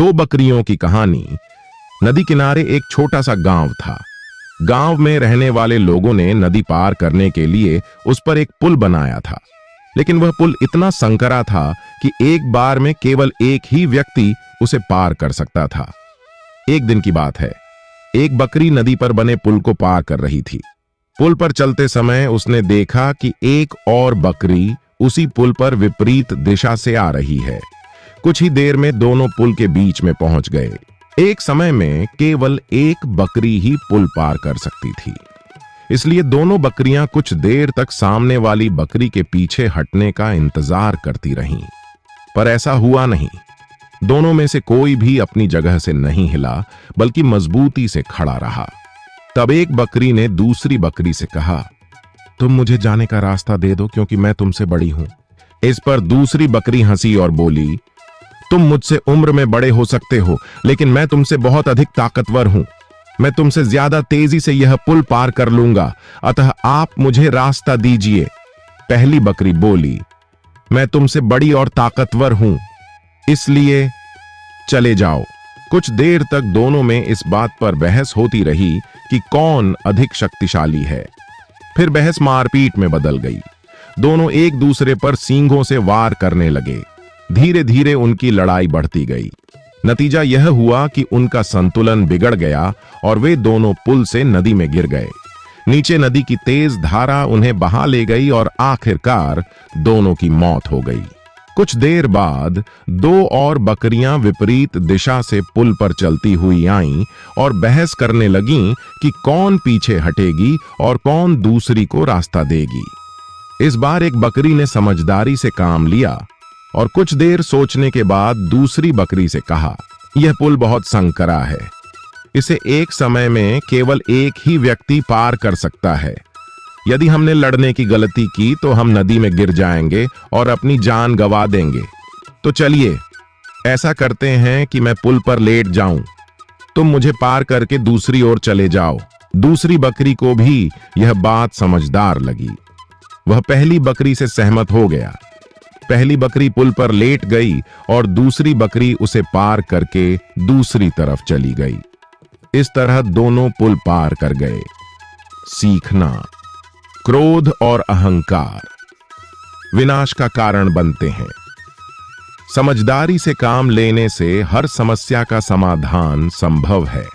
दो बकरियों की कहानी। नदी किनारे एक छोटा सा गांव था। गांव में रहने वाले लोगों ने नदी पार करने के लिए उस पर एक पुल बनाया था, लेकिन वह पुल इतना संकरा था कि एक बार में केवल एक ही व्यक्ति उसे पार कर सकता था। एक दिन की बात है, एक बकरी नदी पर बने पुल को पार कर रही थी। पुल पर चलते समय उसने देखा कि एक और बकरी उसी पुल पर विपरीत दिशा से आ रही है। कुछ ही देर में दोनों पुल के बीच में पहुंच गए। एक समय में केवल एक बकरी ही पुल पार कर सकती थी, इसलिए दोनों बकरियां कुछ देर तक सामने वाली बकरी के पीछे हटने का इंतजार करती रहीं, पर ऐसा हुआ नहीं। दोनों में से कोई भी अपनी जगह से नहीं हिला, बल्कि मजबूती से खड़ा रहा। तब एक बकरी ने दूसरी बकरी से कहा, तुम मुझे जाने का रास्ता दे दो, क्योंकि मैं तुमसे बड़ी हूं। इस पर दूसरी बकरी हंसी और बोली, तुम मुझसे उम्र में बड़े हो सकते हो, लेकिन मैं तुमसे बहुत अधिक ताकतवर हूं। मैं तुमसे ज्यादा तेजी से यह पुल पार कर लूंगा, अतः आप मुझे रास्ता दीजिए। पहली बकरी बोली, मैं तुमसे बड़ी और ताकतवर हूं, इसलिए चले जाओ। कुछ देर तक दोनों में इस बात पर बहस होती रही कि कौन अधिक शक्तिशाली है। फिर बहस मारपीट में बदल गई। दोनों एक दूसरे पर सींगों से वार करने लगे। धीरे धीरे उनकी लड़ाई बढ़ती गई। नतीजा यह हुआ कि उनका संतुलन बिगड़ गया और वे दोनों पुल से नदी में गिर गए। नीचे नदी की तेज धारा उन्हें बहा ले गई और आखिरकार दोनों की मौत हो गई। कुछ देर बाद दो और बकरियां विपरीत दिशा से पुल पर चलती हुई आईं और बहस करने लगीं कि कौन पीछे हटेगी और कौन दूसरी को रास्ता देगी। इस बार एक बकरी ने समझदारी से काम लिया और कुछ देर सोचने के बाद दूसरी बकरी से कहा, यह पुल बहुत संकरा है। इसे एक समय में केवल एक ही व्यक्ति पार कर सकता है। यदि हमने लड़ने की गलती की तो हम नदी में गिर जाएंगे और अपनी जान गंवा देंगे। तो चलिए ऐसा करते हैं कि मैं पुल पर लेट जाऊं, तुम मुझे पार करके दूसरी ओर चले जाओ। दूसरी बकरी को भी यह बात समझदार लगी। वह पहली बकरी से सहमत हो गया। पहली बकरी पुल पर लेट गई और दूसरी बकरी उसे पार करके दूसरी तरफ चली गई। इस तरह दोनों पुल पार कर गए। सीखना, क्रोध और अहंकार विनाश का कारण बनते हैं। समझदारी से काम लेने से हर समस्या का समाधान संभव है।